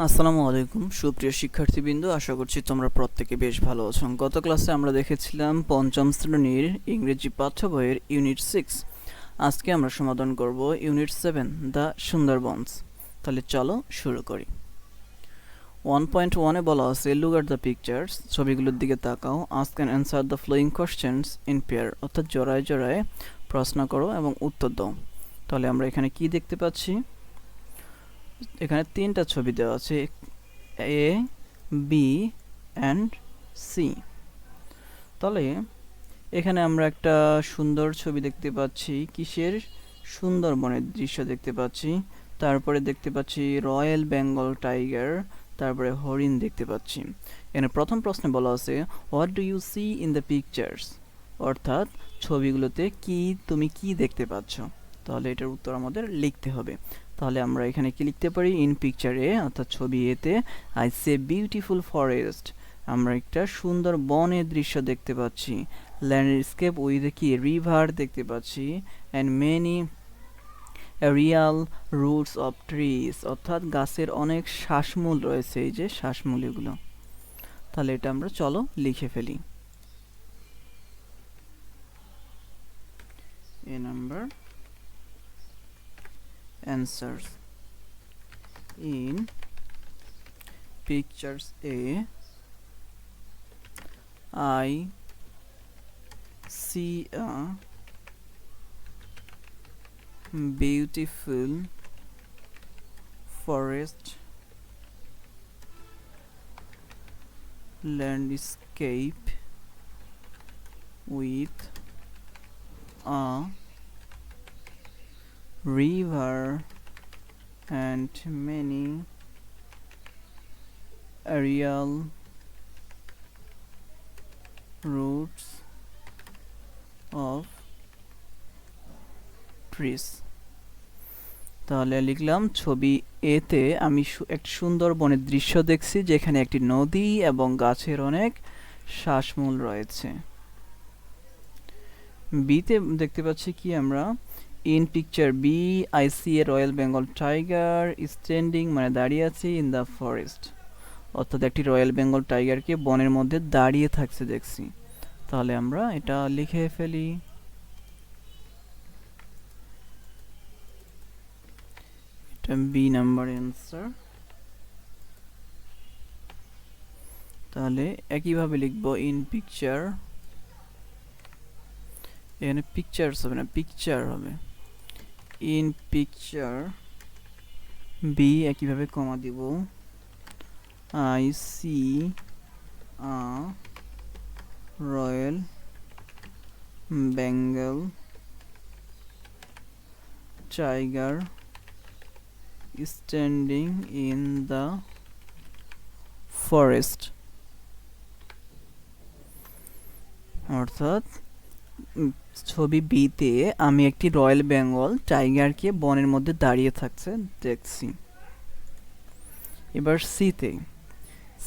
আসসালামু আলাইকুম সুপ্রিয় শিক্ষার্থীবৃন্দ, আশা করছি তোমরা প্রত্যেকে বেশ ভালো আছো। গত ক্লাসে আমরা দেখেছিলাম পঞ্চম শ্রেণীর ইংরেজি পাঠ্য বইয়ের ইউনিট 6। আজকে আমরা সমাধান করব ইউনিট 7 দ্য সুন্দরবনস। তাহলে চলো শুরু করি। 1.1 এ বলা আছে লুক এট দ্য পিকচার্স, ছবিগুলোর দিকে তাকাও। Ask and answer the following questions in pair, অর্থাৎ জোড়ায় জোড়ায় প্রশ্ন করো এবং উত্তর দাও। তাহলে আমরা এখানে কি দেখতে পাচ্ছি? এখানে তিনটা ছবি দেওয়া আছে, এ, বি অ্যান্ড সি। তাহলে এখানে আমরা একটা সুন্দর ছবি দেখতে পাচ্ছি। কিসের? সুন্দরবনের দৃশ্য দেখতে পাচ্ছি। তারপরে দেখতে পাচ্ছি রয়্যাল বেঙ্গল টাইগার, তারপরে হরিণ দেখতে পাচ্ছি। এখানে প্রথম প্রশ্নে বলা আছে what do you see in the pictures, অর্থাৎ ছবিগুলোতে তুমি কি দেখতে পাচ্ছ। তাহলে এটার উত্তর আমাদের লিখতে হবে। তাহলে আমরা এখানে কি লিখতে পারি? ইন পিকচার এ, অর্থাৎ ছবি এতে আই সে বিউটিফুল ফরেস্ট, আমরা একটা সুন্দর বনের দৃশ্য দেখতে পাচ্ছি। ল্যান্ডস্কেপ উইথ কি রিভার দেখতে পাচ্ছি। And many Real roots of trees, অর্থাৎ গাছের অনেক শ্বাসমূল রয়েছে, এই যে শ্বাসমূল এগুলো। তাহলে এটা আমরা চলো লিখে ফেলি। এ number answers in pictures A I see a beautiful forest landscape with a river and many aerial roots of trees। তাহলে লিখলাম ছবি এতে আমি এক সুন্দর বনের দৃশ্য দেখছি, যেখানে একটি নদী এবং গাছের অনেক শ্বাসমূল রয়েছে। বিতে দেখতে পাচ্ছি কি আমরা? In picture B I see a royal Bengal tiger standing, মানে দাঁড়িয়ে আছে, ইন দ্য ফরেস্ট, অর্থাৎ একটি রয়্যাল বেঙ্গল টাইগারকে বনের মধ্যে দাঁড়িয়ে থাকতে দেখছি। তাহলে আমরা এটা লিখে ফেলি। এটা বি নাম্বার অ্যান্সার। তাহলে একইভাবে লিখব ইন পিকচার, এখানে পিকচার্স হবে না, পিকচার হবে। ইন পিকচার বি একইভাবে কমা দিব, I C a royal Bengal tiger standing in the forest, অর্থাৎ ছবি বিতে আমি একটি রয়্যাল বেঙ্গল টাইগারকে বনের মধ্যে দাঁড়িয়ে থাকতে দেখছি। এবার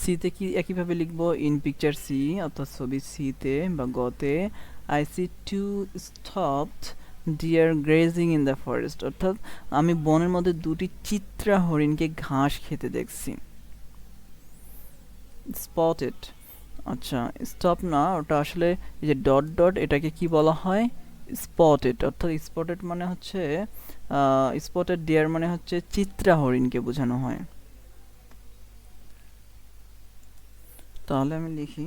সিতে কি একইভাবে লিখব, ইন পিকচার সি, অর্থাৎ ছবি সিতে বা গতে I see two spotted deer grazing in the forest, অর্থাৎ আমি বনের মধ্যে দুটি চিত্রা হরিণকে ঘাস খেতে দেখছি। স্পটেড, আচ্ছা স্টপ না, ওটা আসলে এই যে ডট ডট, এটাকে কি বলা হয়? স্পটেড, অর্থাৎ স্পটেড মানে হচ্ছে স্পটেড ডিয়ার মানে হচ্ছে চিত্রা হরিণকে বোঝানো হয়। তাহলে আমি লিখি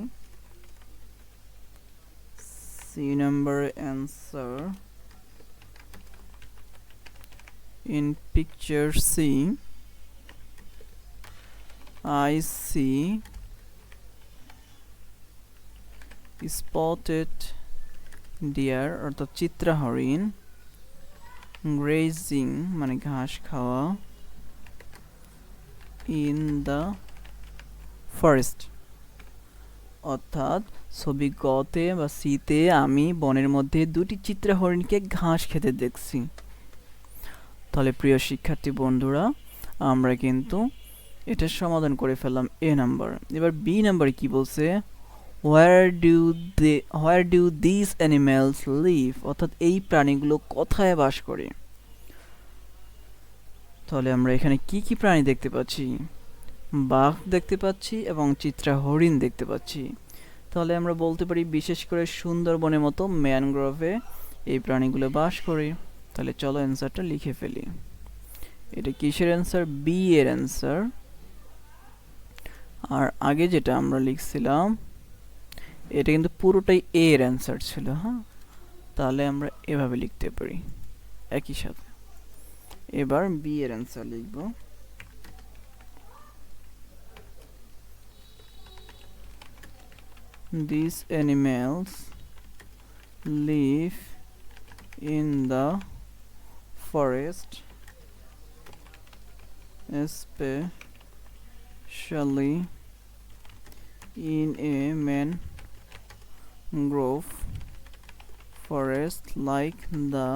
C number answer. In picture C I see spotted deer, অর্থাৎ চিত্রা হরিণ, গ্রেজিং মানে ঘাস খাওয়া, ইন দ্য ফরেস্ট, অর্থাৎ ছবি গতে বা সিতে আমি বনের মধ্যে দুটি চিত্রা হরিণকে ঘাস খেতে দেখছি। তাহলে প্রিয় শিক্ষার্থী বন্ধুরা, আমরা কিন্তু এটার সমাধান করে ফেললাম এ নাম্বার। এবার বি নাম্বারে কি বলছে? Where do this animals live, অর্থাৎ এই প্রাণীগুলো কোথায় বাস করে। তাহলে আমরা এখানে কি কি প্রাণী দেখতে পাচ্ছি? বাঘ দেখতে পাচ্ছি এবং চিত্রা হরিণ দেখতে পাচ্ছি। তাহলে আমরা বলতে পারি বিশেষ করে সুন্দরবনের মতো ম্যানগ্রোভে এই প্রাণীগুলো বাস করে। তাহলে চলো অ্যান্সারটা লিখে ফেলি। এটা কিসের অ্যান্সার? বি এর অ্যান্সার। আর আগে যেটা আমরা লিখছিলাম এটা কিন্তু পুরোটাই এ এর অ্যান্সার ছিল। হ্যাঁ, তাহলে আমরা এভাবে লিখতে পারি একই সাথে। এবার বি এর অ্যান্সার লিখব। These animals live in the forest, especially in a mangrove forest like the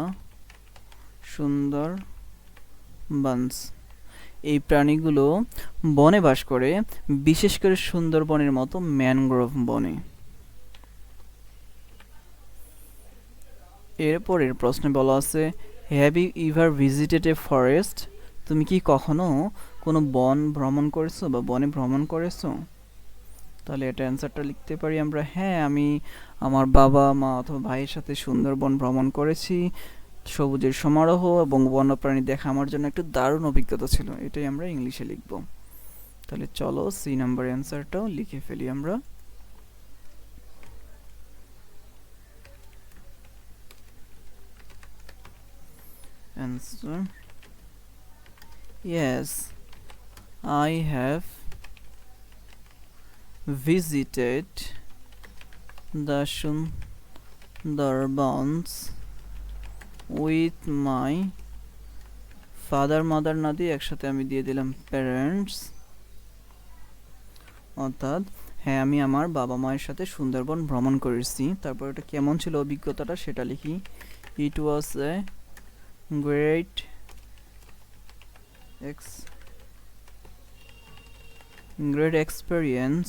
Sundarbans. এই প্রাণীগুলো বনে বাস করে, বিশেষ করে সুন্দরবনের মতো ম্যানগ্রোভ বনে। এরপরের প্রশ্নে বলা আছে, have you ever visited a forest? তুমি কি কখনো কোনো বন ভ্রমণ করেছো বা বনে ভ্রমণ করেছো? তাহলে এটা অ্যান্সারটা লিখতে পারি আমরা, হ্যাঁ আমি আমার বাবা মা অথবা ভাইয়ের সাথে সুন্দরবন ভ্রমণ করেছি। সবুজের সমারোহ এবং বন্যপ্রাণী দেখা আমার জন্য একটু দারুণ অভিজ্ঞতা ছিল। এটাই আমরা ইংলিশে লিখব। তাহলে চলো সি নাম্বার অ্যান্সারটাও লিখে ফেলি আমরা। Answer: Yes, I have visited the Sundarbans with my father mother না দিয়ে একসাথে আমি দিয়ে দিলাম প্যারেন্টস, অর্থাৎ হ্যাঁ আমি আমার বাবা মায়ের সাথে সুন্দরবন ভ্রমণ করেছি। তারপর এটা কেমন ছিল অভিজ্ঞতাটা সেটা লিখি। It was a great experience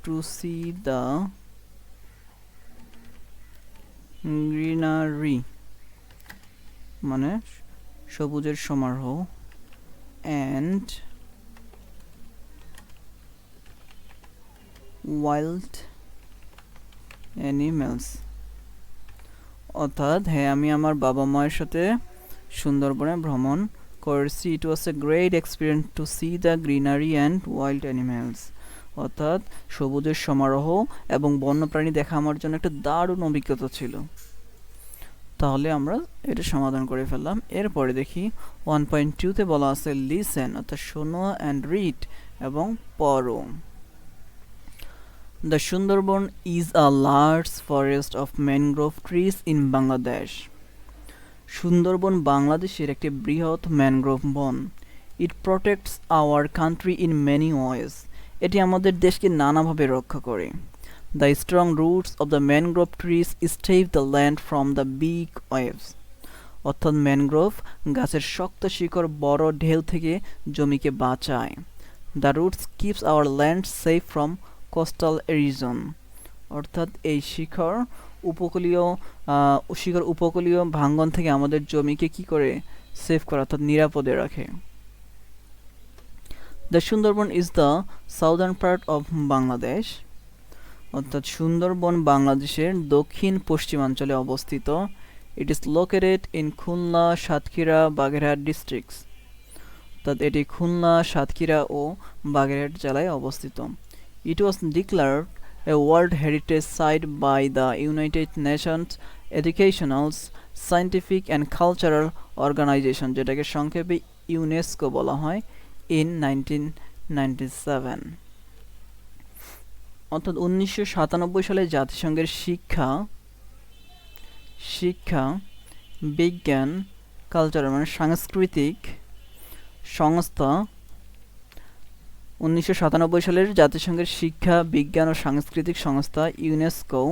to see the greenery, মানে সবুজের সমারোহ, অ্যান্ড ওয়াইল্ড অ্যানিমেলস, অর্থাৎ হ্যাঁ আমি আমার বাবা মায়ের সাথে সুন্দরবনে ভ্রমণ করেছি। It was a great experience to see the greenery and wild animals, অর্থাৎ সবুজের সমারোহ এবং বন্যপ্রাণী দেখা আমার জন্য একটা দারুণ অভিজ্ঞতা ছিল। তাহলে আমরা এটা সমাধান করে ফেললাম। এরপরে দেখি 1.2-তে বলা আছে লিসেন, অর্থাৎ শোনো, অ্যান্ড রিড এবং পড়ো। The Sundarban is a large forest of mangrove trees in Bangladesh. Sundarban বাংলাদেশের একটি বৃহৎ ম্যানগ্রোভ বন। It protects our country in many ways. এটি আমাদের দেশকে নানাভাবে রক্ষা করে। The strong roots of the mangrove trees stave the land from the big waves. অর্থাৎ ম্যানগ্রোভ গাছের শক্ত শিকড় বড় ঢেউ থেকে জমিকে বাঁচায়। The roots keeps our land safe from coastal erosion. অর্থাৎ এই শিকড় উপকূলীয় ভাঙ্গন থেকে আমাদের জমিকে কি করে সেভ করে, অর্থাৎ নিরাপদে রাখে। The Sundarban is the southern part of Bangladesh. অর্থাৎ সুন্দরবন বাংলাদেশের দক্ষিণ পশ্চিমাঞ্চলে অবস্থিত। It is located in Khulna, Satkhira, Bagerhat districts. অর্থাৎ এটি খুলনা, সাতক্ষীরা ও বাগেরহাট জেলায় অবস্থিত। It was declared a World Heritage Site by the United Nations Educational, Scientific and Cultural Organization, যেটাকে সংক্ষেপে ইউনেস্কো বলা হয়, in 1997. অর্থাৎ 1997 সালে জাতিসংঘের শিক্ষা বিজ্ঞান কালচার মানে সাংস্কৃতিক সংস্থা 1997 সালের জাতিসংঘের শিক্ষা বিজ্ঞান ও সাংস্কৃতিক সংস্থা ইউনেস্কো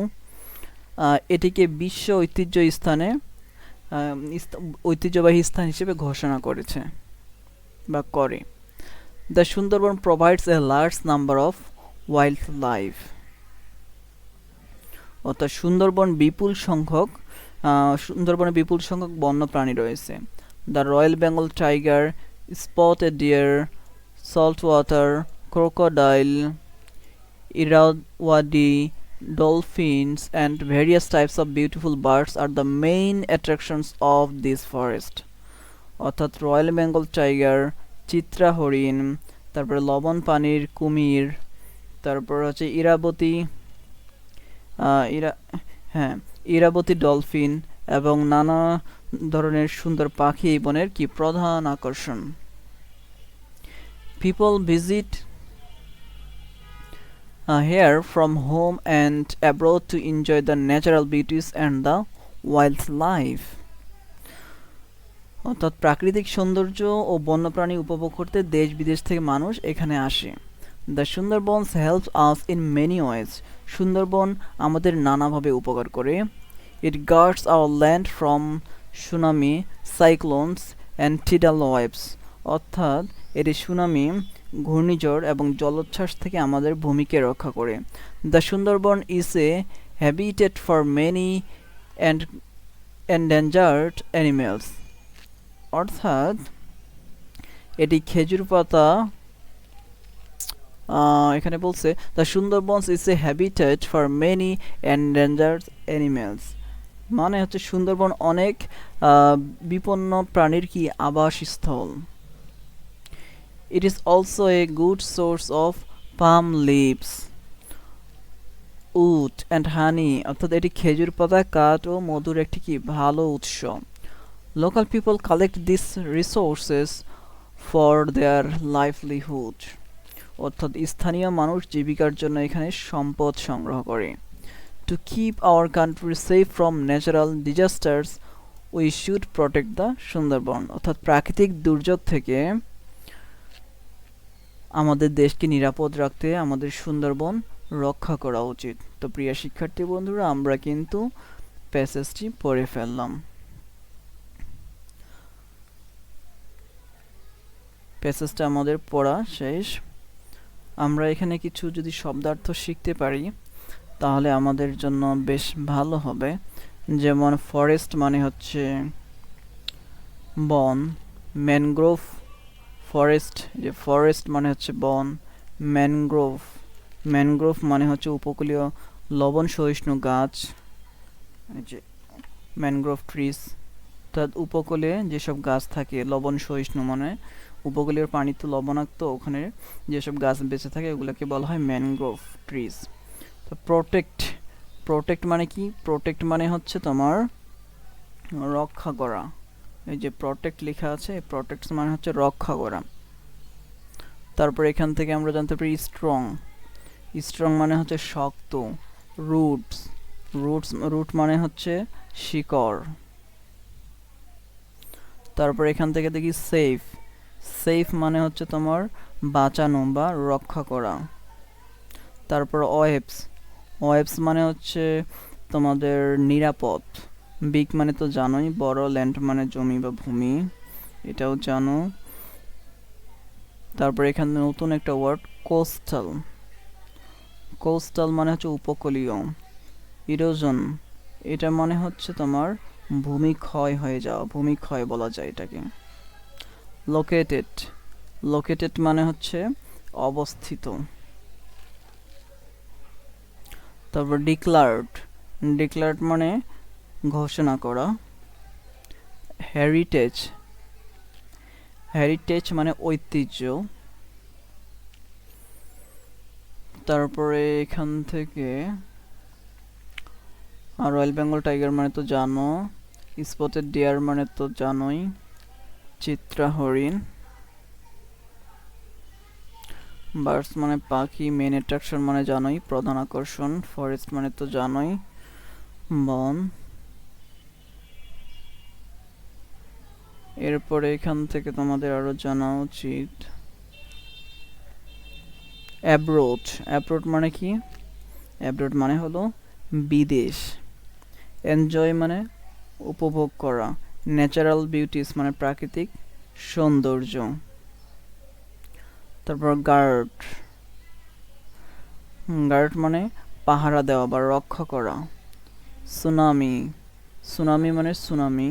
এটিকে বিশ্ব ঐতিহ্যবাহী স্থান হিসেবে ঘোষণা করেছে বা করে। The Sundarban provides a large number of wild life, অর্থাৎ সুন্দরবনে বিপুল সংখ্যক বন্যপ্রাণী রয়েছে। The royal Bengal tiger, spotted deer, salt water, crocodile, Irrawaddy, dolphins, and various types of beautiful birds are the main attractions of this forest. অর্থাৎ royal Bengal tiger, Chitra হরিণ, তারপরে লবণ পানির কুমির, তারপর হচ্ছে ইরা হ্যাঁ ইরাবতী ডলফিন এবং নানা ধরনের সুন্দর পাখি এই বনের কি প্রধান আকর্ষণ। People visit here from home and abroad to enjoy the natural beauties and the wildlife. অর্থাৎ প্রাকৃতিক সৌন্দর্য ও বন্যপ্রাণী উপভোগ করতে দেশ বিদেশ থেকে মানুষ এখানে আসে। The Sundarbans helps us in many ways. Sundarban আমাদের নানাভাবে উপকার করে। It guards our land from tsunami, cyclones and tidal waves. অর্থাৎ এটি সুনামি, ঘূর্ণিঝড় এবং জলোচ্ছ্বাস থেকে আমাদের ভূমিকে রক্ষা করে। The Sundarban is a habitat for many and endangered animals. অর্থাৎ এটি খেজুর পাতা এখানে বলছে the Sundarbans is a habitat for many endangered animals, মানে হচ্ছে সুন্দরবন অনেক বিপন্ন প্রাণীর কি আবাসস্থল। It is also a good source of palm leaves, wood and honey. অর্থাৎ এটি খেজুর পাতা, কাঠ ও মধুর একটি কি ভালো উৎস। Local people collect this resources for their livelihood. অর্থাৎ স্থানীয় মানুষ জীবিকার জন্য এখানে সম্পদ সংগ্রহ করে। To keep our country safe from natural disasters we should protect the Sundarban. অর্থাৎ প্রাকৃতিক দুর্যোগ থেকে আমাদের দেশকে নিরাপদ রাখতে আমাদের সুন্দরবন রক্ষা করা উচিত। তো প্রিয় শিক্ষার্থী বন্ধুরা, আমরা কিন্তু প্যাসেজটি পড়ে ফেললাম। প্যাসেজটা আমাদের পড়া শেষ। আমরা এখানে কিছু যদি শব্দার্থ শিখতে পারি তাহলে আমাদের জন্য বেশ ভালো হবে। যেমন ফরেস্ট মানে হচ্ছে বন, ম্যানগ্রোভ ফরেস্ট, যে ফরেস্ট মানে হচ্ছে বন, ম্যানগ্রোভ ম্যানগ্রোভ মানে হচ্ছে উপকূলীয় লবণ সহিষ্ণু গাছ, এই যে ম্যানগ্রোভ ট্রিজ। অর্থাৎ উপকূলে যেসব গাছ থাকে লবণ সহিষ্ণু, মানে উপকূলীয় পানি তো লবণাক্ত, ওখানে যেসব গাছ বেঁচে থাকে ওগুলোকে বলা হয় ম্যানগ্রোভ ট্রিজ। তো প্রোটেক্ট মানে কি? প্রোটেক্ট মানে হচ্ছে তোমার রক্ষা করা। এই যে প্রোটেক্ট লেখা আছে, প্রোটেক্ট মানে হচ্ছে রক্ষা করা। তারপর এখান থেকে আমরা জানতে পারি স্ট্রং মানে হচ্ছে শক্ত। রুট মানে হচ্ছে শিকড়। তারপর এখান থেকে দেখি সেফ মানে হচ্ছে তোমার বাঁচানো বা রক্ষা করা। তারপর ওয়েবস মানে হচ্ছে তোমাদের নিরাপদ। বিগ মানে তো জানোই বড়, ল্যান্ড মানে জমি বা ভূমি, এটাও জানো। তারপর এখানে নতুন একটা ওয়ার্ড কোস্টাল মানে হচ্ছে উপকূলীয়। ইরোজন এটা মানে হচ্ছে তোমার ভূমি ক্ষয় হয়ে যাওয়া, ভূমিক্ষয় বলা যায় এটাকে। লোকেটেড মানে হচ্ছে অবস্থিত। তারপর ডিক্লার্ড মানে ঘোষণা করা। হেরিটেজ মানে ঐতিহ্য। তারপরে এখান থেকে রয়্যাল বেঙ্গল টাইগার মানে তো জানো, স্পটেড ডিয়ার মানে তো জানোই, চিত্রা হরিণ। বার্ডস মানে পাখি, মেন অ্যাট্রাকশন মানে জানোই প্রধান আকর্ষণ। ফরেস্ট মানে তো জানোই বন। এরপরে এখান থেকে তোমাদের আরো জানা উচিত অ্যাব্রোড মানে কি? অ্যাব্রোড মানে হলো বিদেশ। এনজয় মানে উপভোগ করা। ন্যাচারাল বিউটিস মানে প্রাকৃতিক সৌন্দর্য। তারপর গার্ড মানে পাহারা দেওয়া বা রক্ষা করা। সুনামি মানে সুনামি।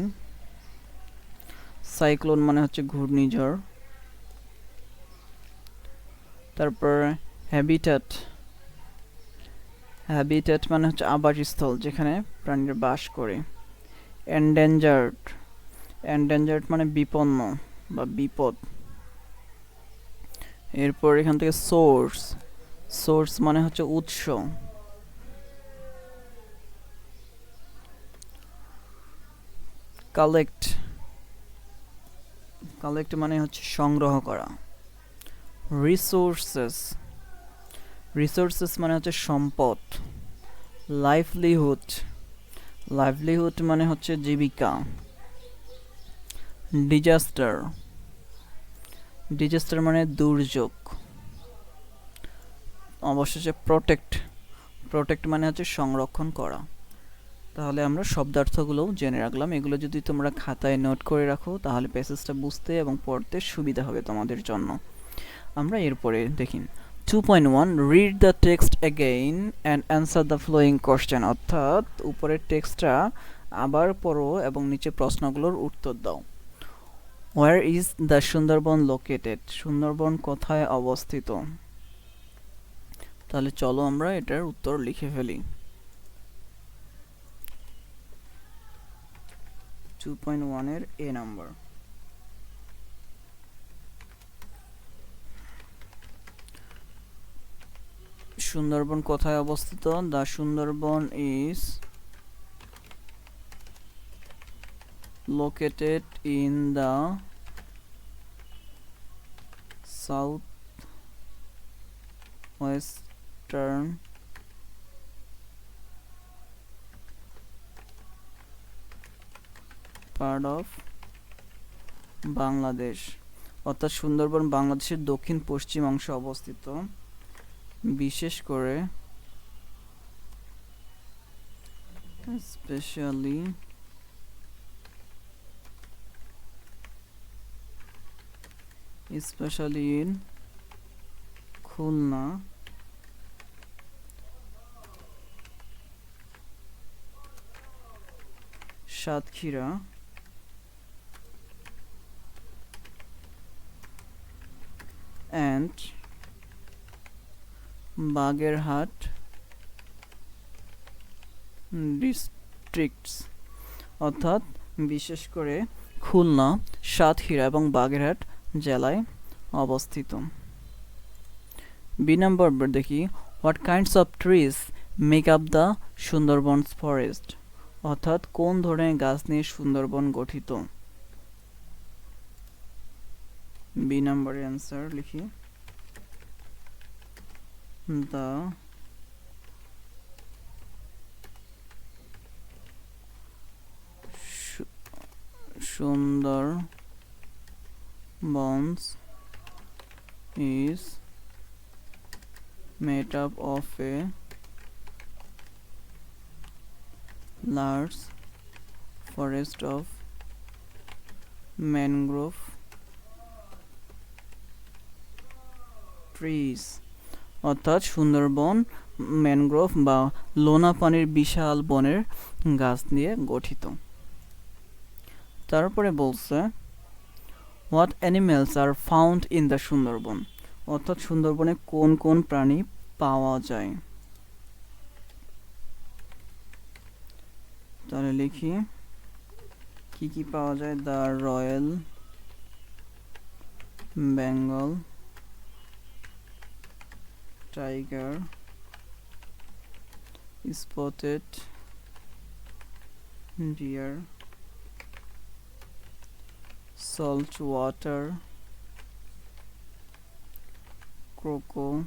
সাইক্লোন মানে হচ্ছে ঘূর্ণিঝড়। তারপর হ্যাবিট্যাট, হ্যাবিট্যাট মানে হচ্ছে আবাসস্থল যেখানে প্রাণীরা বাস করে। এন্ডেঞ্জার্ড, এন্ডেঞ্জার্ড মানে বিপন্ন বা বিপদ। এরপর এখান থেকে সোর্স, সোর্স মানে হচ্ছে উৎস। কালেক্ট, কালেক্ট মানে হচ্ছে সংগ্রহ করা। রিসোর্সেস, রিসোর্সেস মানে হচ্ছে সম্পদ। লাইভলিহুড, লাইভলিহুড মানে হচ্ছে জীবিকা। ডিজাস্টার, ডিজাস্টার মানে দুর্যোগ। অবশেষে প্রোটেক্ট, প্রোটেক্ট মানে হচ্ছে সংরক্ষণ করা। তাহলে আমরা শব্দার্থগুলোও জেনে রাখলাম। এগুলো যদি তোমরা খাতায় নোট করে রাখো তাহলে প্যাসেজটা বুঝতে এবং পড়তে সুবিধা হবে তোমাদের জন্য। আমরা এরপরে দেখি 2.1 read the text again and answer the following question, অর্থাৎ উপরের টেক্সটটা আবার পড়ো এবং নিচে প্রশ্নগুলোর উত্তর দাও। Where is the Sundarban located, সুন্দরবন কোথায় অবস্থিত? তাহলে চলো আমরা এটার উত্তর লিখে ফেলি। 2.1 এর এ নাম্বার। সুন্দরবন কোথায় অবস্থিত? The Sundarban is located in the southwestern part of Bangladesh, অর্থাৎ সুন্দরবন বাংলাদেশের দক্ষিণ পশ্চিম অংশে অবস্থিত, বিশেষ করে especially in Khulna, Satkhira, and Bagerhat districts, অর্থাৎ বিশেষ করে খুলনা, সাতক্ষীরা এবং বাগেরহাট জেলায় অবস্থিত। বি নাম্বার দেখি what kinds of trees make up the Sundarban forest, অর্থাৎ কোন ধরনের গাছ নিয়ে সুন্দরবন গঠিত? বি নাম্বারের অ্যান্সার লিখি the Sundarbans is made up of a large forest of mangrove trees, অর্থাৎ সুন্দরবন ম্যানগ্রোভ বা লোনা পানির বিশাল বনের গাছ নিয়ে গঠিত। তারপরে বলছে what animals are found in the Sundarban, অর্থাৎ সুন্দরবনে কোন কোন প্রাণী পাওয়া যায়? তাহলে লিখি কি কি পাওয়া যায়। The royal Bengal tiger, spotted deer, saltwater crocodile,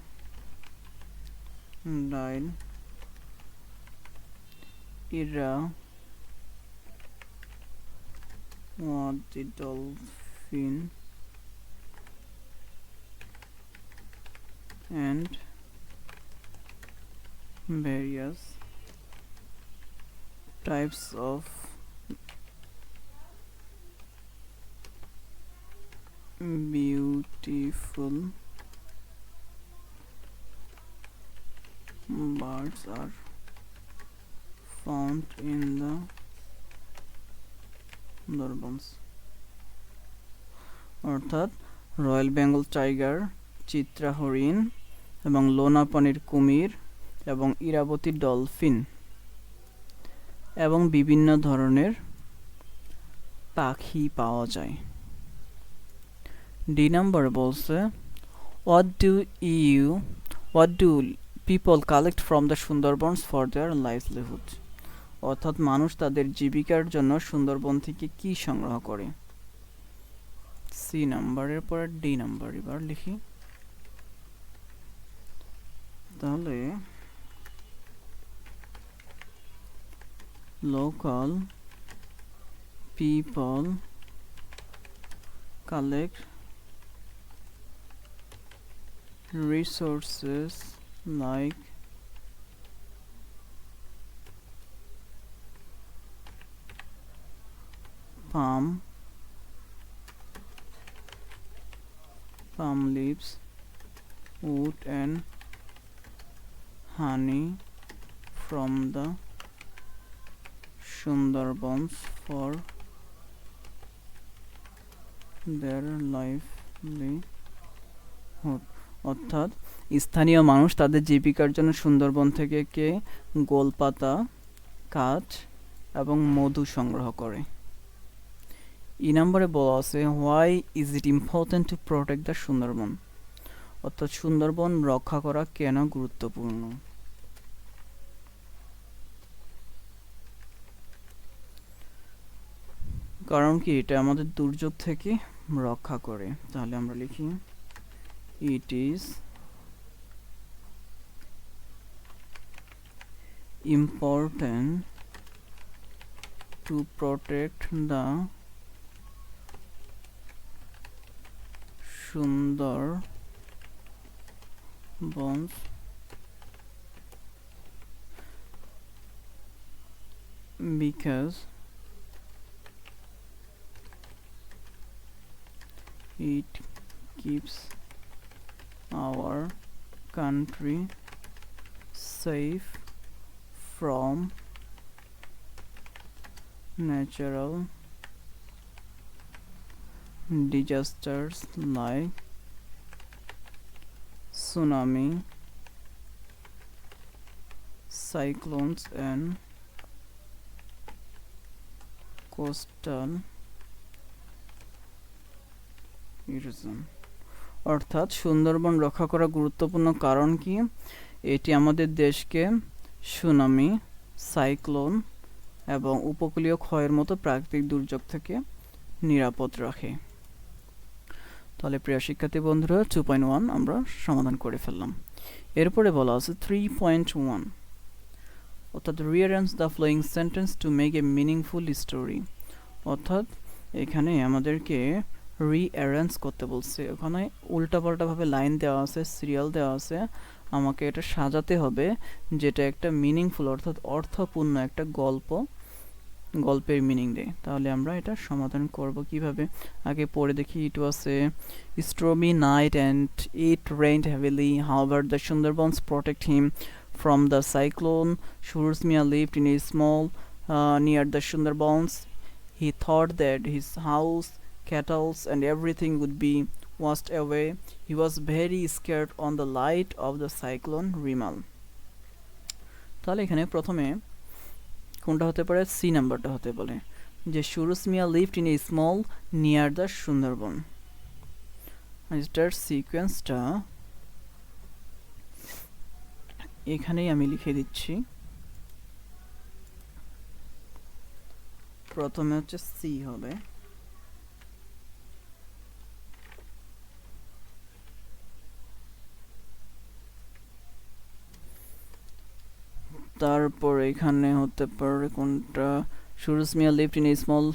irrawaddy dolphin, and various types of beautiful birds are found in the Sundarbans, অর্থাৎ রয়্যাল বেঙ্গল টাইগার, চিত্রা হরিণ এবং লোনাপানির কুমির এবং ইরাবতী ডলফিন এবং বিভিন্ন ধরনের পাখি পাওয়া যায়। ডি নাম্বার বলছে what do you what do people collect from the Sundarbans for their livelihood? অর্থাৎ মানুষ তাদের জীবিকার জন্য সুন্দরবন থেকে কি সংগ্রহ করে। সি নাম্বারের পরে ডি নাম্বার এবার লিখি। তাহলে local people collect resources like palm leaves, wood and honey from the Sundarbans for their livelihood। অর্থাৎ স্থানীয় মানুষ তাদের জীবিকার জন্য সুন্দরবন থেকে গোলপাতা, কাঠ এবং মধু সংগ্রহ করে। ই নম্বরে বলা আছে why is it important to protect the Sundarban? অর্থাৎ সুন্দরবন রক্ষা করা কেন গুরুত্বপূর্ণ? কারণ কি এটা আমাদের দুর্যোগ থেকে রক্ষা করে। তাহলে আমরা লিখি it is important to protect the Sundarbans because it keeps our country safe from natural disasters like tsunami, cyclones and coastal erosion। অর্থাৎ সুন্দরবন রক্ষা করা গুরুত্বপূর্ণ কারণ কি এটি আমাদের দেশকে সুনামি, সাইক্লোন এবং উপকূলীয় ক্ষয়ের মতো প্রাকৃতিক দুর্যোগ থেকে নিরাপদ রাখে। তাহলে প্রিয় শিক্ষার্থী বন্ধুরা 2.1 আমরা সমাধান করে ফেললাম। এরপরে বলা আছে 3.1 অর্থাৎ rearrange the following sentence to make a meaningful story. অর্থাৎ এখানে আমাদেরকে রিঅ্যারেঞ্জ করতে বলছে। ওখানে উল্টাপাল্টাভাবে লাইন দেওয়া আছে, সিরিয়াল দেওয়া আছে, আমাকে এটা সাজাতে হবে যেটা একটা মিনিংফুল অর্থাৎ অর্থপূর্ণ একটা গল্পের মিনিং দেয়। তাহলে আমরা এটা সমাধান করব কিভাবে আগে পড়ে দেখি। ইট was A stormy night and it rained heavily. However, the Sundarbans protect him from the cyclone. Suraj Miya lived in a small near the Sundarbans. He thought that his house, cattle and everything would be washed away. He was very scared on the light of the cyclone Rimal. তাহলে এখানে প্রথমে কোনটা হতে পারে? C নাম্বারটা হতে পারে যে Suraj Mia lived in a small near the Sundarban. এটার সিকোয়েন্সটা এখানেই আমি লিখে দিচ্ছি। প্রথমে হচ্ছে সি হবে, তারপর এখানে হতে পারে কোনটা? Suraj Mia lived in a small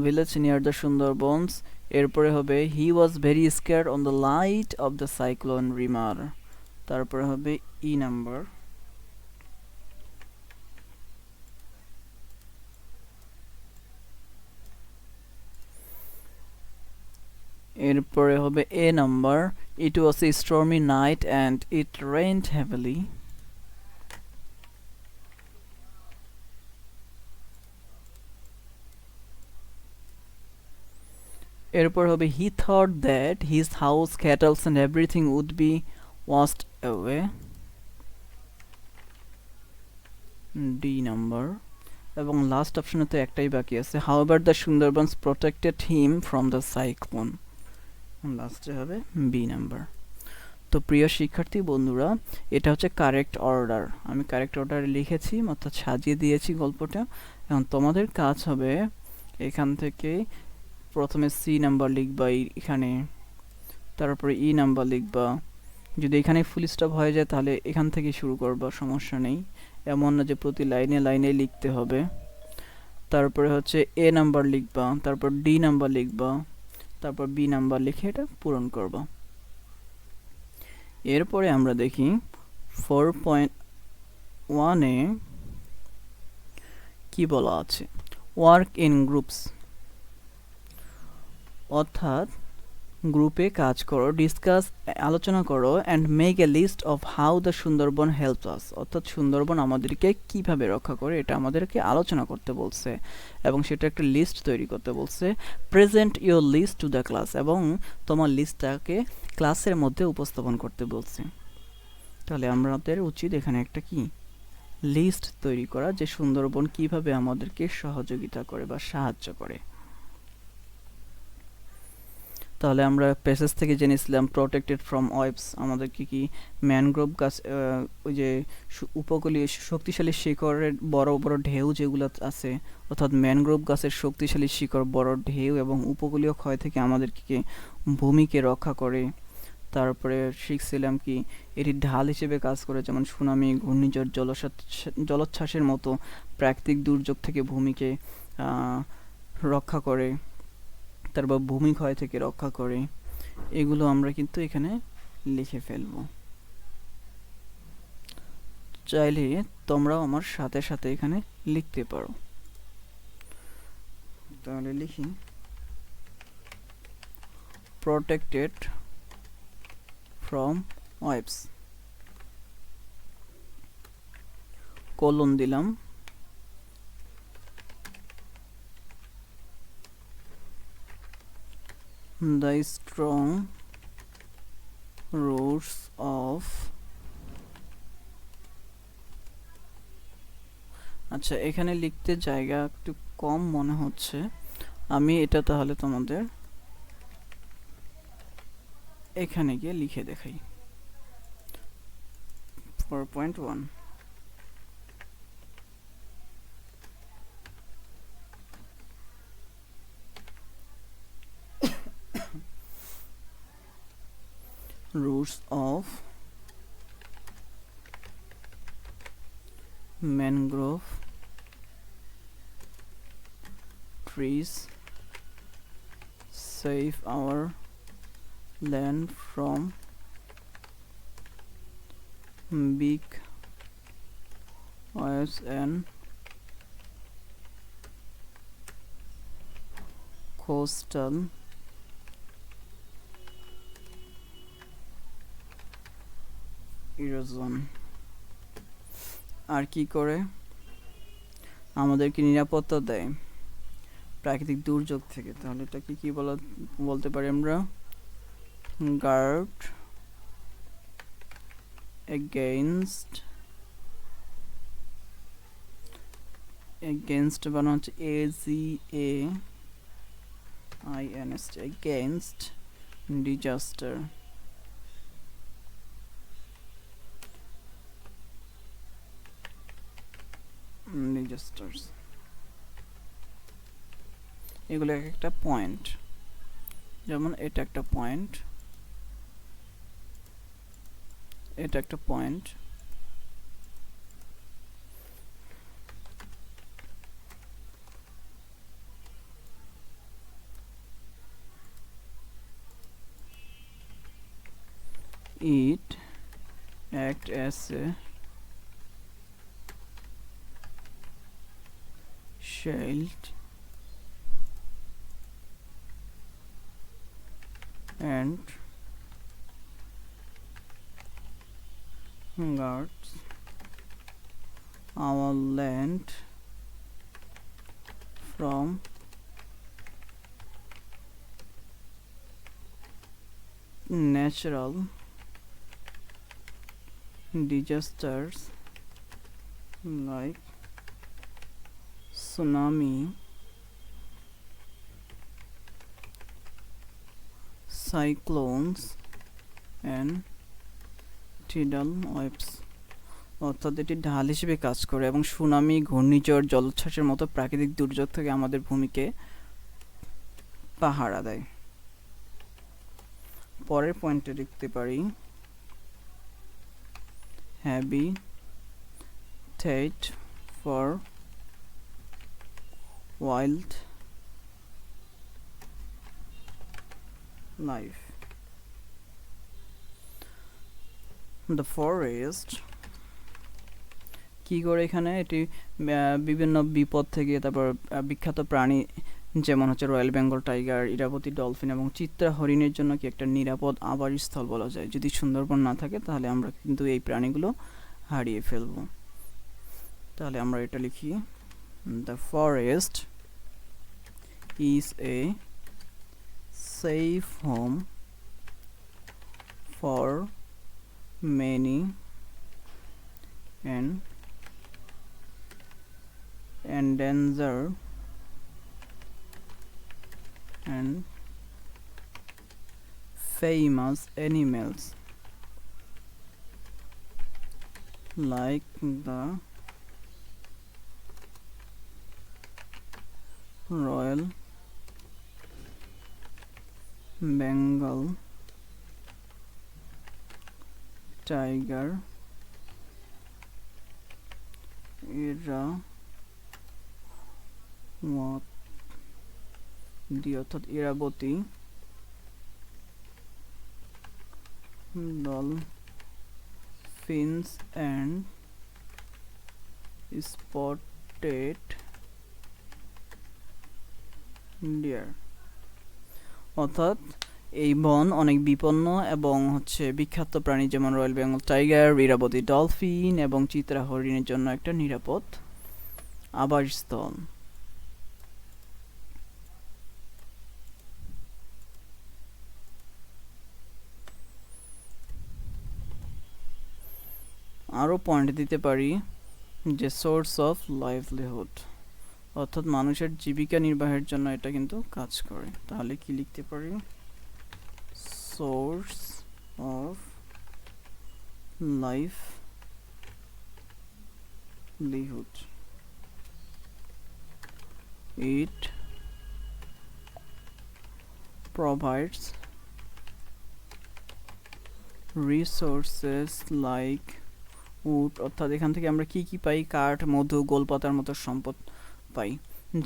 village near the Sundarbans. এরপরে হবে he was very scared on the light of the cyclone Remal. তারপরে হবে ই নাম্বার। এরপরে হবে A number, it was a stormy night and it rained heavily. এরপর হবে he thought that his house cattles and everything would be washed away, D number. এবং last অপশনে তো একটাই বাকি আছে, however the Sundarbans protected him from the cyclone, লাস্টে হবে বি নাম্বার। তো প্রিয় শিক্ষার্থী বন্ধুরা, এটা হচ্ছে কারেক্ট অর্ডার, আমি কারেক্ট অর্ডারে লিখেছি অর্থাৎ সাজিয়ে দিয়েছি গল্পটা। এখন তোমাদের কাজ হবে এখান থেকে প্রথমে সি নাম্বার লিখবা এখানে, তারপরে ই নাম্বার লিখবা। যদি এখানে ফুল স্টপ হয়ে যায় তাহলে এখান থেকে শুরু করবা, সমস্যা নেই, এমন না যে প্রতি লাইনে লাইনে লিখতে হবে। তারপরে হচ্ছে এ নাম্বার লিখবা, তারপর ডি নাম্বার লিখবা, তারপর বি নাম্বার লিখে এটা পূরণ করবা। এরপরে আমরা দেখি 4.1 এ কি বলা আছে, ওয়ার্ক ইন গ্রুপস, অর্থাৎ গ্রুপে কাজ করো, ডিসকাস আলোচনা করো, and make a list of how the Sundarban helps us, অর্থাৎ সুন্দরবন আমাদেরকে কিভাবে রক্ষা করে এটা আমাদেরকে আলোচনা করতে বলছে এবং সেটা একটা লিস্ট তৈরি করতে বলছে। Present your list to the class, এবং তোমার লিস্টটাকে ক্লাসের মধ্যে উপস্থাপন করতে বলছে। তাহলে আমাদের উচিত এখানে একটা কি লিস্ট তৈরি করা, যে সুন্দরবন কিভাবে আমাদেরকে সহযোগিতা করে বা সাহায্য করে। তাহলে আমরা প্যাসেজ থেকে জেনেছিলাম প্রোটেক্টেড ফ্রম ওয়েভস, আমাদেরকে কি ম্যানগ্রোভ গাছ, ওই যে উপকূলীয় শক্তিশালী শিকড়ের বড় বড় ঢেউ যেগুলো আছে, অর্থাৎ ম্যানগ্রোভ গাছের শক্তিশালী শিকড়, বড় ঢেউ এবং উপকূলীয় ক্ষয় থেকে আমাদেরকে ভূমিকে রক্ষা করে। তারপরে শিখছিলাম কি এটি ঢাল হিসেবে কাজ করে, যেমন সুনামি, ঘূর্ণিঝড়, জলোচ্ছ্বাসের মতো প্রাকৃতিক দুর্যোগ থেকে ভূমিকে রক্ষা করে, তারপর ভূমিক্ষয় থেকে রক্ষা করে। এগুলো আমরা কিন্তু এখানে লিখে ফেলব। চাইলে তোমরাও আমার সাথে সাথে এখানে লিখতে পারো। তাহলে লিখি প্রোটেক্টেড ফ্রম ওয়েভস, কোলন দিলাম, the strong roots of, আচ্ছা এখানে লিখতে জায়গা একটু কম মনে হচ্ছে, আমি এটা তাহলে তোমাদের এখানে গিয়ে লিখে দেখাই। 4.1 roots of mangrove trees save our land from big waves and coastal erosion। আর কি করে আমাদেরকে নিরাপত্তা দেয় প্রাকৃতিক দুর্যোগ থেকে, তাহলে এটা কি বলতে পারি আমরা, গার্ড এগেইনস্ট, এগেইনস্ট বানানো হচ্ছে AGAINST, এগেইনস্ট ডিজাস্টার। ডিজাস্টার্স এগুলো এক একটা পয়েন্ট, যেমন এটা একটা পয়েন্ট, এটা একটা point, it act as a shield and guards our land from natural disasters like tsunami, cyclones and tidal waves, অর্থাৎ এটি ঢাল হিসেবে কাজ করে এবং সুনামি, ঘূর্ণিঝড়, জলোচ্ছ্বাসের মতো প্রাকৃতিক দুর্যোগ থেকে আমাদের ভূমিকে পাহারা দেয়। পরের পয়েন্টে লিখতে পারি habitat for wild life. The forest কি করে এখানে এটি বিভিন্ন বিপদ থেকে, তারপর বিখ্যাত প্রাণী যেমন হচ্ছে royal Bengal tiger, Irrawaddy dolphin এবং চিত্রা হরিণের জন্য কি একটা নিরাপদ আবাসস্থল বলা যায়। যদি সুন্দরবন না থাকে তাহলে আমরা কিন্তু এই প্রাণীগুলো হারিয়ে ফেলব। তাহলে আমরা এটা লিখি, the forest is a safe home for many and endangered and famous animals like the Royal Bengal tiger, অর্থাৎ Irabati, dolphins and spotted deer, অর্থাৎ এই বন অনেক বিপন্ন এবং হচ্ছে বিখ্যাত প্রাণী যেমন royal Bengal tiger, Irrawaddy dolphin এবং চিত্রা হরিণের জন্য একটা নিরাপদ আবাসস্থল। আরও পয়েন্ট দিতে পারি যে সোর্স অফ লাইভলিহুড, অর্থাৎ মানুষের জীবিকা নির্বাহের জন্য এটা কিন্তু কাজ করে। তাহলে কি লিখতে পারি, source of livelihood. It provides resources like wood, অর্থাৎ এখান থেকে আমরা কি কি পাই, কাঠ, মধু, গোলপাতার মতো সম্পদ পাই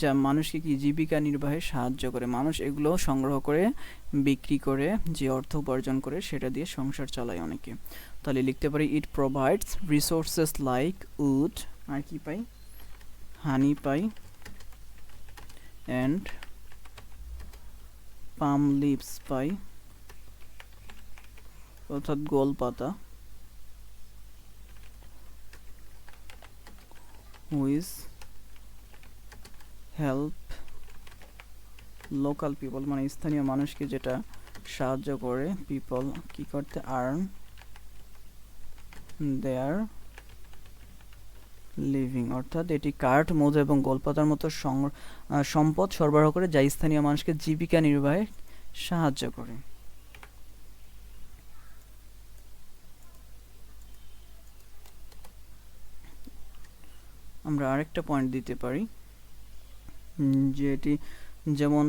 যা মানুষকে কি জীবিকা নির্বাহে সাহায্য করে। মানুষ এগুলো সংগ্রহ করে বিক্রি করে যে অর্থ উপার্জন করে সেটা দিয়ে সংসার চালায় অনেকে। তাহলে লিখতে পারি it provides resources like wood, আর কি পাই, হানি পাই, অ্যান্ড পাম লিভস পাই, অর্থাৎ গোলপাতা, হুইচ হেল্প লোকাল পিপল, মানে স্থানীয় মানুষকে যেটা সাহায্য করে পিপল কি করতে, আর্ন দেয়ার লিভিং, অর্থাৎ এটি কাঠ, মধু এবং গোলপাতার মতো সম্পদ সরবরাহ করে যা স্থানীয় মানুষকে জীবিকা নির্বাহে সাহায্য করে। আমরা আরেকটা পয়েন্ট দিতে পারি যে এটি যেমন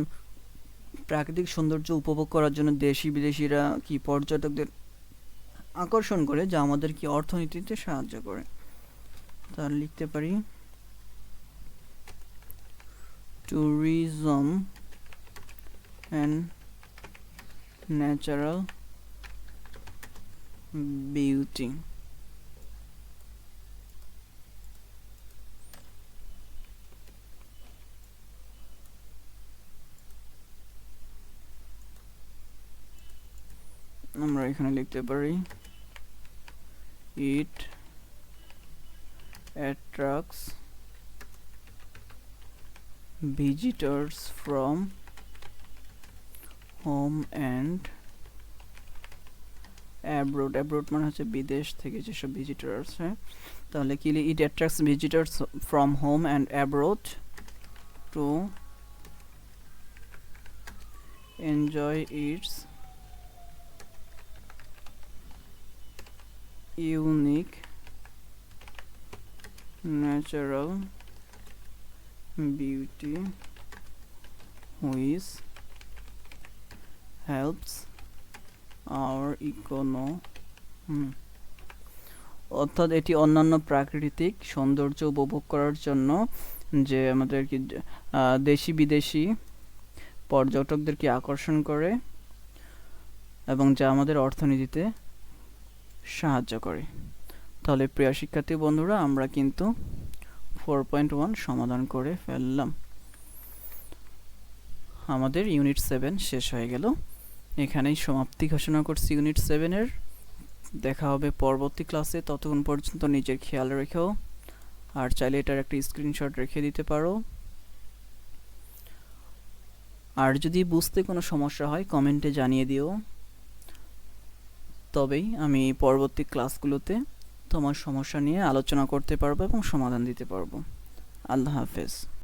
প্রাকৃতিক সৌন্দর্য উপভোগ করার জন্য দেশি বিদেশিরা কি পর্যটকদের আকর্ষণ করে যা আমাদের কি অর্থনীতিতে সাহায্য করে। তাহলে লিখতে পারি ট্যুরিজম অ্যান্ড ন্যাচারাল বিউটি। আমরা এখানে লিখতে পারি ইট attracts visitors from home and abroad মানে হচ্ছে বিদেশ থেকে যেসব ভিজিটর আসে, তাহলে কি it attracts visitors from home and abroad to enjoy its unique natural beauty which helps our অর্থাৎ এটি অন্যান্য প্রাকৃতিক সৌন্দর্য উপভোগ করার জন্য যে আমাদের কি দেশি বিদেশি পর্যটকদেরকে আকর্ষণ করে এবং যা আমাদের অর্থনীতিতে সাহায্য করে। তাহলে প্রিয় শিক্ষার্থী বন্ধুরা, আমরা কিন্তু 4.1 সমাধান করে ফেললাম। আমাদের ইউনিট 7 শেষ হয়ে গেল। এখানেই সমাপ্তি ঘোষণা করছি ইউনিট 7-এর। দেখা হবে পরবর্তী ক্লাসে। ততক্ষণ পর্যন্ত নিজের খেয়াল রেখো, আর চাইলে এটার একটা স্ক্রিনশট রেখে দিতে পারো। আর যদি বুঝতে কোনো সমস্যা হয় কমেন্টে জানিয়ে দিও, তবেই আমি পরবর্তী ক্লাসগুলোতে তোমার সমস্যা নিয়ে আলোচনা করতে পারবো এবং সমাধান দিতে পারবো। আল্লাহ হাফেজ।